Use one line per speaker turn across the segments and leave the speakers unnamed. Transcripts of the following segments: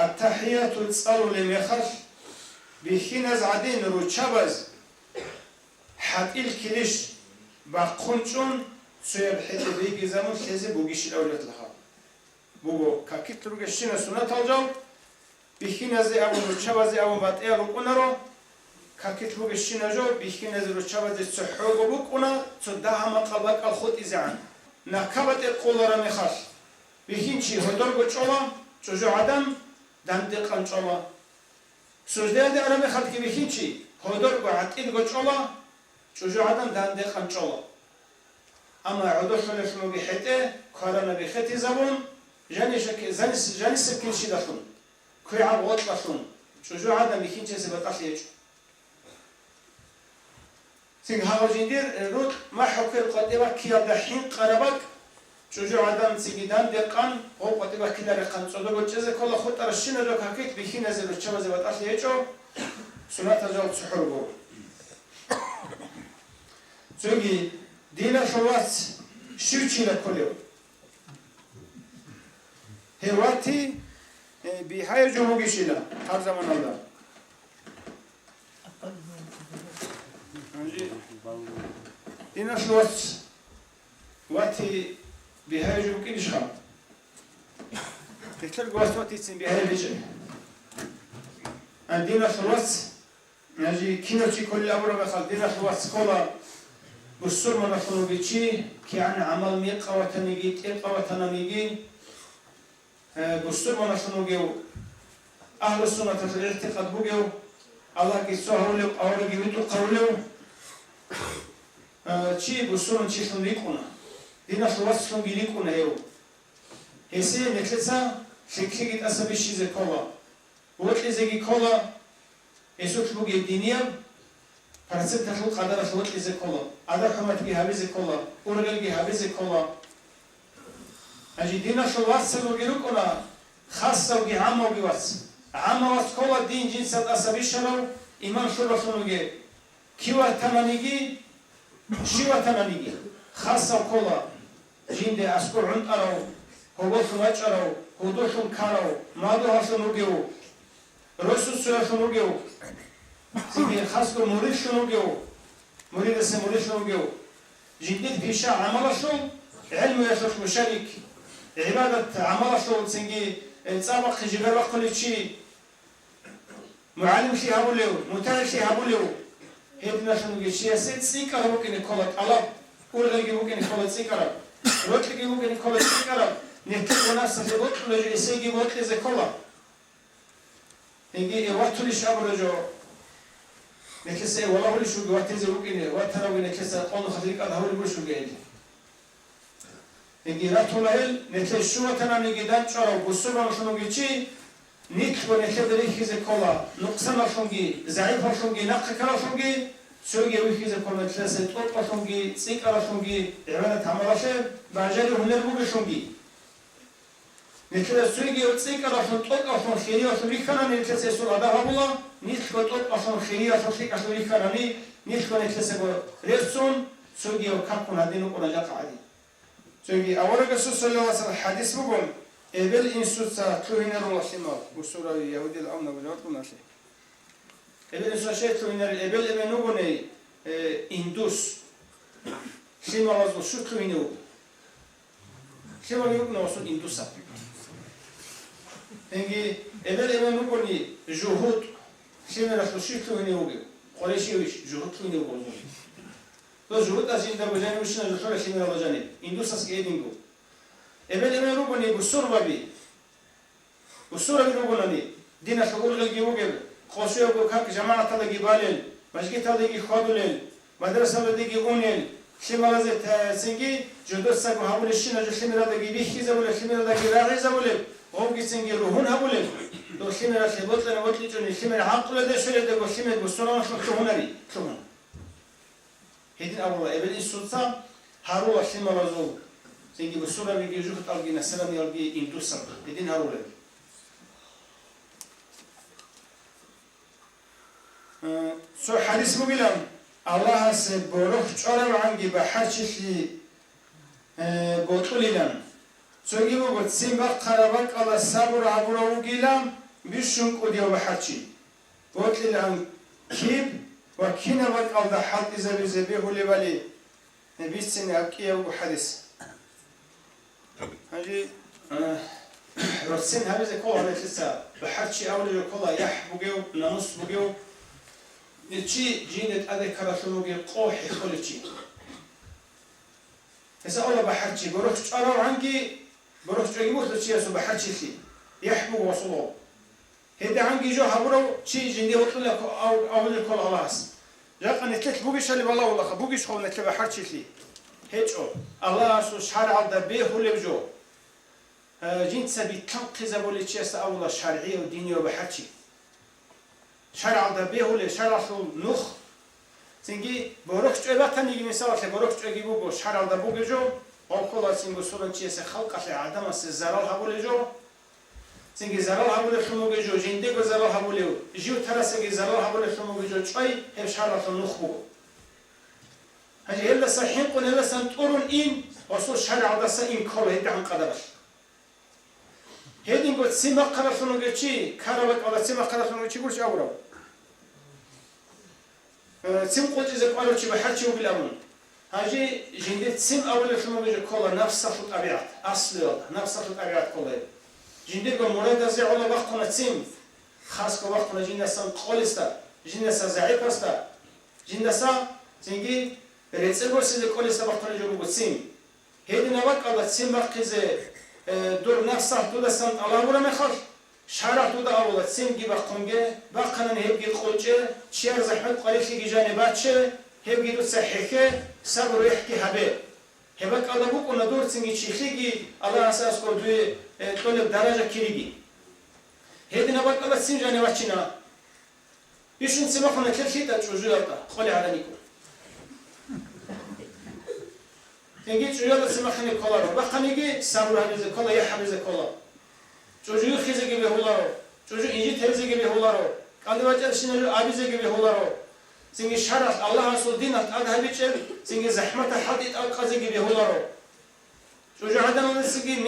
التحيات تصلوا لمخش بخينز عدين روتشابز حتى الكليش بقنچون سويب حتى بيجي زمن خزي بوجيش الأولاد لها بوجو كاكيت روجشينا سنة تلجو بخينز أبو روتشابز أبو باتئة روكونارو كاكيت روجشينا جو بخينز روتشابز تسحوق بوكونا تصدها ما قلبك الخط إزعان نكبت القولر مخش بخينشي هدور بتشولا جوجو عدم دندق أنشولا سوزده ده أنا مخد كي بخينشي هدور بعتيد بتشولا جوجو عدم دندق أنشولا أما عدو خلفنا بحته كارنا بختي زبون جانس كنشي دخلون كي عبوط دخلون جوجو عدم بخينشي سبتأخيج سين هاوجيندير رود ما حكي القديمة كي دحين قربك جوجو عدم سيجدان دقان هو قديمة كي دارقان صدق وجزء كل خط رشين لو كاكيت بخين نزل وشوا زبط أخيجو سنة تجاوب سحربو زوجي دينا شواس شوشي لكليو هواتي بهاي جموجي شيلا هر زمان الله دينا شواس واتي بهاي جموجي نشخم تكتر قواس واتي تسين بهاي بيجي عندنا شواس نجي كينوشي كل أمره بخال دينا شواس كولا بسر من خلو بيجي كي عن عمل ميقا وتنيجي تيقا وتنميجي بسر من خلو جو أهل السنة الاعتقاد بوجو الله كي سهولو أورو جيتو قولو شيء بسر من شيء ليكونا دينا شواس شلون ليكونا يو هسه نكتسا شكلي أسبي شيء زي كولا وقت زي كولا يسوق بوجي الدنيا فرنسا تخلق قدر خلق زي كولا عدد حمات بيها بزي كولا أورجل بيها بزي كولا أجدينا شو واسل وجلوكنا خاصة وجي عامة وجواس عامة واس كولا دين جنس أسبي شلو إيمان شو رفنوجي كيوا تمانيجي شيوا تمانيجي خاصة كولا جين ده أسكور عند أرو هو شماج أرو هو شم كارو ما ده هاشنوجيو رسول سوى شنوجيو سيدي خاصة مريض شنوجيو مريض اسمه مريض شنوجيو جديد بيشا عمل شو علم يشوف مشارك عبادة عمل شو سنجي السابق جبال وقل شيء معلم شيء هقوله متعب شيء هقوله هيبنا شنوجي شيء سيد سيكر ممكن يقولك الله أورجي ممكن يقولك سيكر روتلي ممكن يقولك سيكر نحكي وناس في بطل يسيجي بطل زي كلا نجي وقت ليش أبرجو نكسر والله هو ليش وقت زوجينه وقت ترى ونكسر قانون خليك هذا هو اللي مش وقاعد نجي راتو لهل نكسر شو تنا نجي دان شرا وبصور ما شو نجي شيء نيك ونكسر ذلك زي كلا نقصنا شونجي زعيف شونجي نق كلا شونجي سوجي ويخي زي كلا نكسر توب شونجي سيك على شونجي عملت عملاشة بعجل هنر بوق شونجي نكسر سوجي وتسيك على شون توب عشان خيري عشان ريكنا نكسر سول هذا هو نيشكو توب عشان خيري عشان شيك عشان ريكنا نيشكو نكسر ريسون سوجي وكابون هذينو كنا جاك عادي سوجي أولا قصص الله وصل الحديث بقول إبل إنسوس تلوهنا رواسيمال بسورة يهودي الأمن بجواتكم ناشي إبل إنسوس شيء تلوهنا إبل إبل نقولي إندوس شيء ما لازم شو تلوهنا شيء ما يقولنا وصل إندوسا إنجي إبل إبل نقولي جهود شيء ما لازم شو تلوهنا وجه قريشي ويش جهود تلوهنا وجه تو جهود از این درباره میشن جوشور شیمی را لجانی ایندوس از که ایدینگو ابل ام رو بنی بسور بابی بسور بی رو بنی دینا شغل لگی وگل خوشی و کار جماعت لگی بالل مسجد لگی خادلل مدرسه لگی اونل شیمال از سنگی جدوس سگ هامون شینا جو شیمی را لگی بیخی زبول شیمی را لگی راعی زبول هم کی سنگی روحون هبول تو شیمی را شیبوت لنا وقتی چون شیمی را عقل ده شوی ده و شیمی بسور آن شو هنری شون هيدين أول إبل إنسوتا هارو أشيم رازو سينجي بسورة بيجي جوفت ألقي نسلم يلقي إندوسر هيدين هارو لك سو حديث مقلم الله سبوروح شعر عنجي بحرشي قطولينم سو جيبو قد سيمبا قربك الله سابر عبره وقيلم بيشون قديو بحرشي قلت لهم كيب وكينا وقال ده حد إذا بزبيه لبالي نبيسني أكيا وحدث هاجي رسين هذا زي كله على لسه بحرشي أول كله يح بجيو نص بجيو نتشي جينت أذى كراسلو بجيو قوي خلتشي هسه أول بحرشي بروح أنا عنكي بروح تجيبوه تشي أسو بحرشي فيه يحبو وصلوا هيدا عنكي جو هبرو شيء جندي وطلع أول الكل خلاص جاء نتلت بوجيش اللي والله والله بوجيش خو نتلت بحرشي فيه هيج الله سو شارع الدبيه هو اللي بجو جنت سبي تنقذ بولي تشيس أول شرعية ودينية وبحرشي شارع الدبيه هو اللي شارع شو نخ سنجي بروح تجيبه تاني مثال بروح تجيبه بو شارع الدبوجي جو أو كل سنجو سولن تشيس خلق على عدم الزرار هبولي جو سنجي زرار هبولي خموجي جو جندي جو زرار هبولي جيو ترى سنجي زرار هبولي خموجي جو شوي هم شارع شو نخ بو هجي هلا صحيح قلنا هلا سنتورن إن وصل شارع ده سين كله هيدا عن قدرش هيدين قلت سيما قدر شنو قلتشي كهرباء ولا سيما قدر شنو قلتشي قلتش أورو سيم قلت إذا قالوا شيء بحرشي وبالأمون هاجي جندي سيم أول شنو قلتش كله نفس الطبيعة أصل نفس الطبيعة كله جندي قال مراد زي على وقتنا سيم خاص كوقتنا جندي سان قولستا جندي سان زعيبستا جندي سان زنجي ريتسبور سيد قولستا وقتنا جو بقسم هيدين وقت على سيم وقت دور نفسه دودا سان الله ولا مخر شارع دودا أول سيم جي بقونجه بقنا نهبجي الخوجة شير زحمة قليل في جانباتشه هبجي دو صحيحه صبر يحكي هبه هبك على بوك وندور سنجي شيخيجي الله أساس كودوي طالب درجة كيريجي هيدين وقت على سيم جانباتشنا يشون سماخنا كل شيء تجوزه خلي على نيكو تنجي تجوزه سماخني كلارو بقى نيجي صبر هذا كلا يحبز كلا çocuğu khize gibi hularo çocuğu inci tevzi gibi hularo kandıvaçar şineli abize gibi hularo singi şarat Allah Resul dinat adhabiçe singi zahmeta hadit alqazi gibi hularo çocuğu adam olması gibi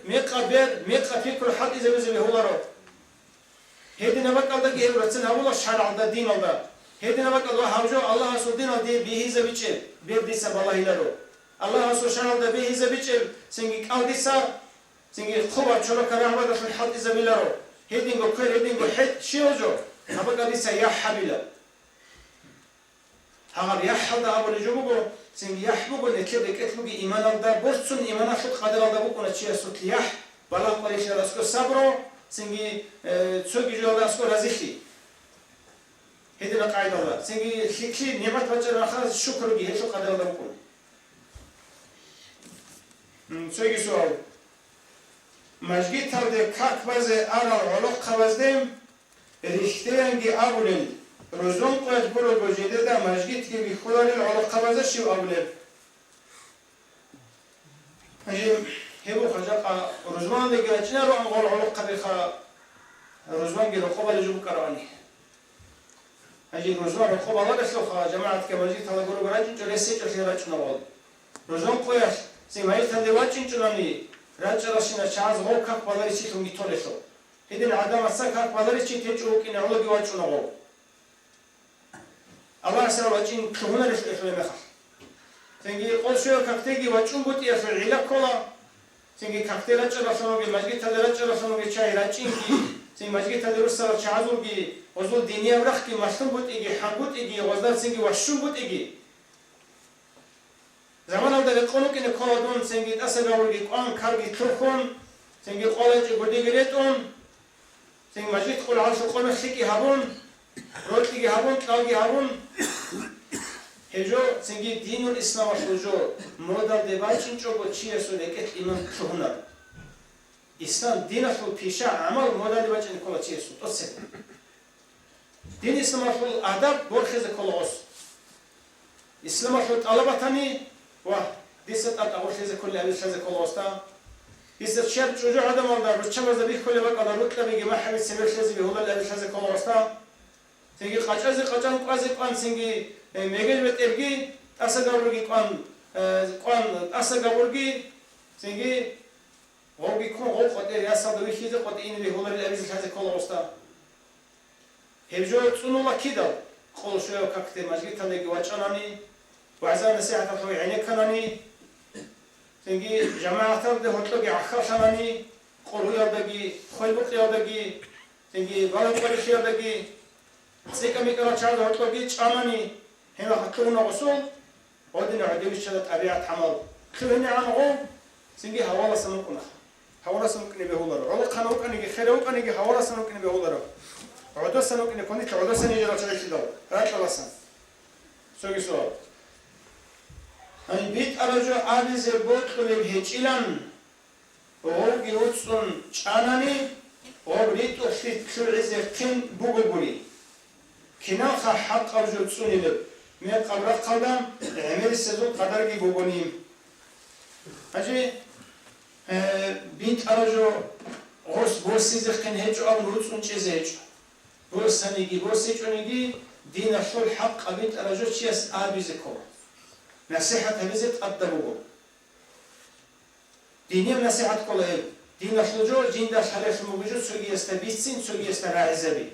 meqa ber meqa fikr hadit zevzi gibi hularo hedine bakalda ki evratsin havula şaralda din alda hedine bakalda havjo Allah Resul dinat diye bihize biçe bir disa balahilaro Allah Resul şaralda bihize biçe singi kaldisa سنجي خوبا شلون كلام هذا في الحد إذا بيلارو هيدينغو كل هيدينغو حد شيوجو هبقى دي سياح حبيلا هذا يحضر أبو الجوجو سنجي يحبوجو نتلبي كتلوجي إيمان الله برسون إيمان أخذ قدر الله بكون أشياء سطليح بلا قريش راسكو صبرو سنجي تسوقي جو راسكو رزقي هيدينا قاعدة الله سنجي خيكلي نعمة بجر أخذ شكر جي هيشو قدر الله بكون تسوقي سؤال مجگی ترده کاک بازه آنال علوق خوازدیم ریختهنگی آبولیم روزون قوید برو بجیده ده مجگی تیگه بی خودالیل علوق خوازه شیو آبولیم هیبو خجاق روزمان دیگه چنه رو انگال علوق قبیخا روزمان گی رقوب علی جوب کرانی روزمان رقوب الله بسلو خواه جماعت که مجگی تالا برو براجین چو رسی چو خیره چونه باد روزمان قوید سیمایی تنده واچین چونانی راجلاشينا شاز غو كاك بالاري شي تومي تولشو هيدن عدم اسا كاك بالاري شي تيچو كين اولو بيوچو نغو الله سر واچين كمونا لش افلمخ تنگي قوشو كاكتيگي واچون بوتي اف عيلا كولا تنگي كاكتيلا چلاشونو بي ماجي تلرا چلاشونو بي چاي راچينگي تنگي ماجي تلرو سر چازوگي وزو دنيا برخ كي ماشتون بوتيگي حنبوتيگي وزدار سنگي واشون بوتيگي زمان الده قانون که نکردون سنگی دست گاوری قان کاری ترکون سنگی قالج گودی گریتون سنگ مجید قل عرش قوم خیکی هبون روتی هبون تلاگی هبون هجو سنگی دین الاسلام شجو مودل دبایچین چو با چیه سودکت ایمان کهونا اسلام دین شو پیشا عمل مودل دبایچین کلا چیه سود اصل دین اسلام شو ادب برخز کلاس اسلام شو طلبتنی واه ديست أول شيء كل أبي شيء كل وسطا ديست شاب شجاع هذا ما ضرب شاب زبيح كل وقت على رتلة بيجي ما حبي سمير شيء بيهول الأبي شيء كل وسطا تيجي قاچان قازي قان سينجي ميجي بترجي أسا قبرجي قان أسا قبرجي سينجي غوگی کن غوگ خودی ریاست دوی خیزه خودی این بیهولاری لبیز خیزه کلا استا هیچ تونولا کی داد خالشوی و کاکتی ماجی تلگی وچانانی وعزا نصیحت خوی عینه کنانی تنگی جماعت ده هتلگی عخشانانی قلوی آدگی خوی بقی آدگی تنگی بالای قریشی آدگی سیکا میکرا چارد هتلگی چانانی هنگا خطون غسول ودین عدیوش شد طبیعت حمل خلنی عن غو تنگی حوالا سمکنه حوالا سمکنه به هولارو علا قنو کنی خیرو کنی حوالا سمکنه به هولارو عدو سمکنه کنی که عدو سنی جرا چرا شدال رات لسان سوگی سوال این بیت آرجو آبیز بود کنیم هیچ ایلان او گیوتسون چانانی او ریت و خیت شرعز کن بوگل بولی کنان خا حق آرجو تسونی لب من قبرت قدم عمل سزون قدر گی بوگونیم هجی بیت آرجو غرس بوسیز کن هیچ آب روتسون چیز هیچ بوسنیگی بوسیچونیگی دین شل حق بیت آرجو چیز آبیز کو نصيحة هذه تقدموا دينيم نصيحة كلها دين أشلجو جين داش حلاش موجود سوي يستبيسين سوي يستراعزبي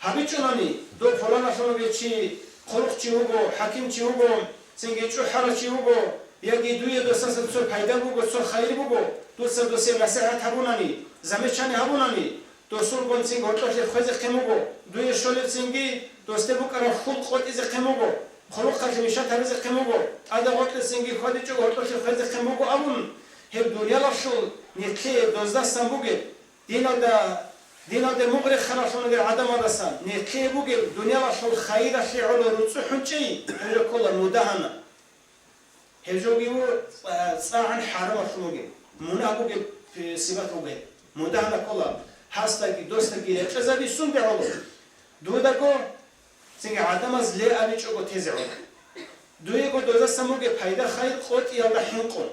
هبيتشوناني دو فلان أشلو بيتشي خلق تشيوغو حكيم تشيوغو سنجيتشو حرا تشيوغو يجي دوية دوسان سر فايدة بوغو سر خير بوغو دوسر دوسر نصيحة هبوناني زمشاني هبوناني دوسر بون سنج هرتاش خوز قيموغو دوية شولت سنجي دوسته بوكرا خلق خود إز قيموغو خلق خشميشة ترز قيموغو هذا وقت سنجي خودي جو هرتاش خوز قيموغو أبون هب دنیا لاشول نیکی دوزده سنبوگه دینا ده مغرق خراشون در عدم آدستان نیکی بوگه دنیا لاشول خیر شیعول روچو حنچهی هجو کلا مدهنه هجو گیو صاعن حرم اشونوگه منع بوگه سیبت بوگه مدهنه کلا هستگی دوستگی لچزبی سون بعلو دو دگو سنگ عدم از لی آبی چوگو تیزی علو دوی گو دوزده سنبوگه پیدا خیر خود یا لحین کن